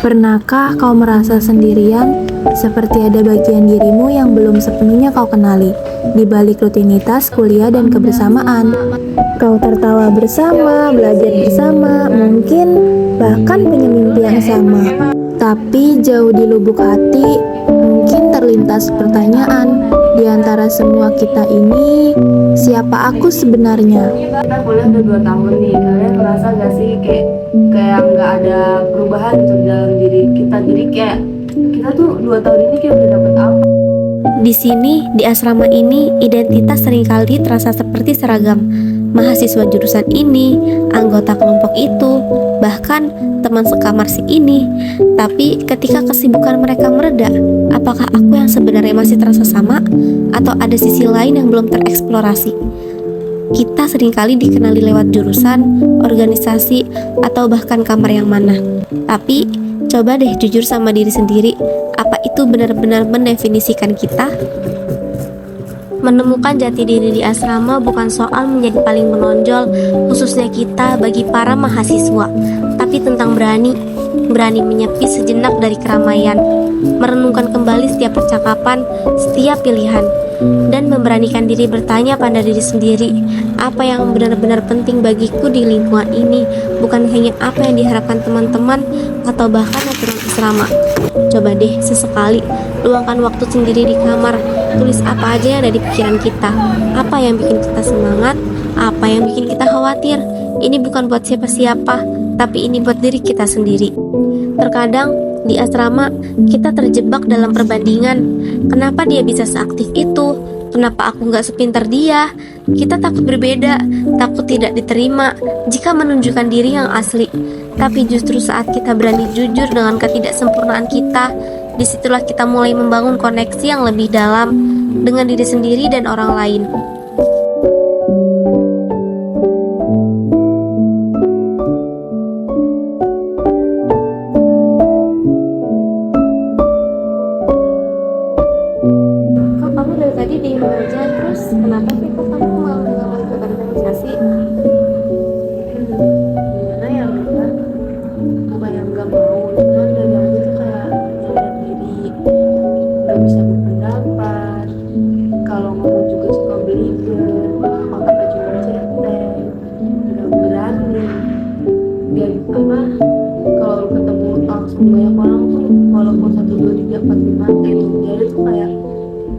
Pernahkah kau merasa sendirian, seperti ada bagian dirimu yang belum sepenuhnya kau kenali, di balik rutinitas kuliah dan kebersamaan? Kau tertawa bersama, belajar bersama, mungkin bahkan punya mimpi yang sama. Tapi jauh di lubuk hati, mungkin terlintas pertanyaan, di antara semua kita ini, siapa aku sebenarnya? Kita kuliah udah 2 tahun nih, kalian ngerasa gak sih kayak nggak ada perubahan gitu dalam diri kita? Jadi kayak kita tuh 2 tahun ini kayak udah dapet apa? Di sini, di asrama ini, identitas seringkali terasa seperti seragam. Mahasiswa jurusan ini, anggota kelompok itu, bahkan teman sekamar si ini. Tapi ketika kesibukan mereka mereda, apakah aku yang sebenarnya masih terasa sama? Atau ada sisi lain yang belum tereksplorasi? Kita seringkali dikenali lewat jurusan, organisasi, atau bahkan kamar yang mana. Tapi, coba deh jujur sama diri sendiri, apa itu benar-benar mendefinisikan kita? Menemukan jati diri di asrama bukan soal menjadi paling menonjol, khususnya kita bagi para mahasiswa, tapi tentang berani menyepi sejenak dari keramaian, merenungkan kembali setiap percakapan, setiap pilihan, dan memberanikan diri bertanya pada diri sendiri, apa yang benar-benar penting bagiku di lingkungan ini, bukan hanya apa yang diharapkan teman-teman atau bahkan aturan asrama. Coba deh sesekali luangkan waktu sendiri di kamar, tulis apa aja yang ada di pikiran kita, apa yang bikin kita semangat, apa yang bikin kita khawatir. Ini bukan buat siapa-siapa, tapi ini buat diri kita sendiri. Terkadang di asrama kita terjebak dalam perbandingan. Kenapa dia bisa seaktif itu? Kenapa aku gak sepintar dia? Kita takut berbeda, takut tidak diterima jika menunjukkan diri yang asli. Tapi justru saat kita berani jujur dengan ketidaksempurnaan kita, disitulah kita mulai membangun koneksi yang lebih dalam dengan diri sendiri dan orang lain. Kok kamu dari tadi diem aja, terus kenapa sih kok kamu mau ngelakuin organisasi? Gimana ya, Mbak? Bukan yang nggak mau, cuman dari aku tuh kayak sadar diri, nggak bisa berpendapat. Kalau ngomong juga suka belibet, otaknya cuma cetek, nggak berani. Dan apa? Kalau ketemu langsung banyak orang tuh, walaupun 1, 2, 3, 4, 5 itu jadi tuh kayak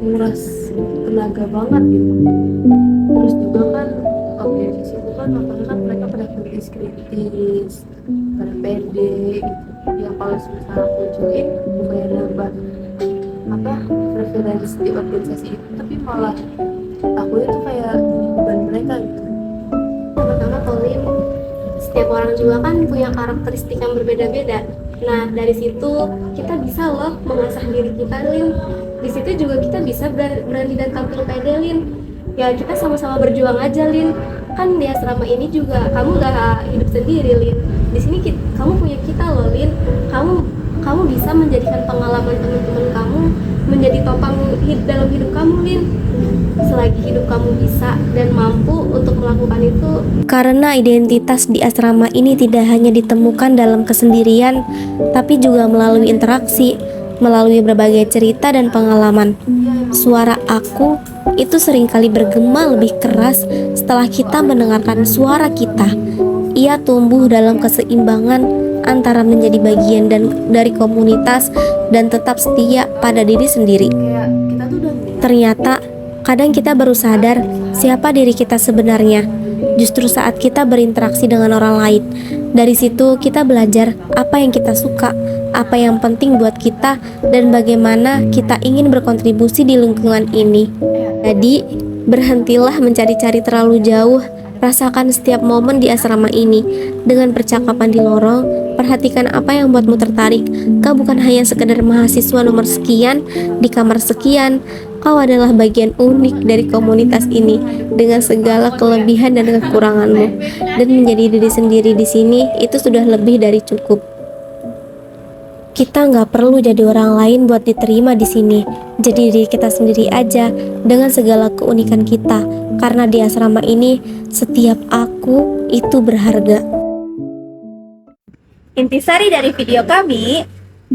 nguras tenaga banget gitu. Terus juga kan organisasi itu kan makanya kan mereka pada kritis, pada pede gitu. Ya kalau misalnya aku join bukannya nambah apa preferensi di organisasi itu, tapi malah aku itu kayak beban mereka gitu. Pertama Pauline, setiap orang juga kan punya karakteristik yang berbeda-beda. Nah dari situ kita bisa loh mengasah diri kita, Lin. Di situ juga kita bisa berani dan tampil pede, Lin. Ya kita sama-sama berjuang aja, Lin. Kan di asrama ini juga kamu gak hidup sendiri, Lin. Di sini kamu punya kita loh, Lin. Kamu bisa menjadikan pengalaman teman-teman kamu menjadi topang dalam hidup kamu, Lin. Selagi hidup kamu bisa dan mampu untuk melakukan itu. Karena identitas di asrama ini tidak hanya ditemukan dalam kesendirian, tapi juga melalui interaksi, melalui berbagai cerita dan pengalaman. Suara aku itu seringkali bergema lebih keras setelah kita mendengarkan suara kita. Ia tumbuh dalam keseimbangan antara menjadi bagian dari komunitas dan tetap setia pada diri sendiri. Kayak kita tuh udah Ternyata kadang kita baru sadar siapa diri kita sebenarnya justru saat kita berinteraksi dengan orang lain. Dari situ kita belajar apa yang kita suka, apa yang penting buat kita, dan bagaimana kita ingin berkontribusi di lingkungan ini. Jadi, berhentilah mencari-cari terlalu jauh. Rasakan setiap momen di asrama ini. Dengan percakapan di lorong, perhatikan apa yang buatmu tertarik. Kau bukan hanya sekedar mahasiswa nomor sekian di kamar sekian. Kau adalah bagian unik dari komunitas ini dengan segala kelebihan dan kekuranganmu. Dan menjadi diri sendiri di sini itu sudah lebih dari cukup. Kita nggak perlu jadi orang lain buat diterima di sini. Jadi diri kita sendiri aja dengan segala keunikan kita. Karena di asrama ini setiap aku itu berharga. Intisari dari video kami,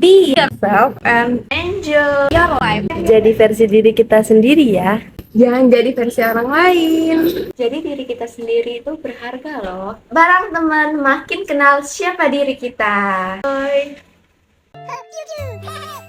Be yourself and enjoy your life. Jadi versi diri kita sendiri ya. Jangan jadi versi orang lain. Jadi diri kita sendiri itu berharga loh. Barang teman makin kenal siapa diri kita. Hope you do.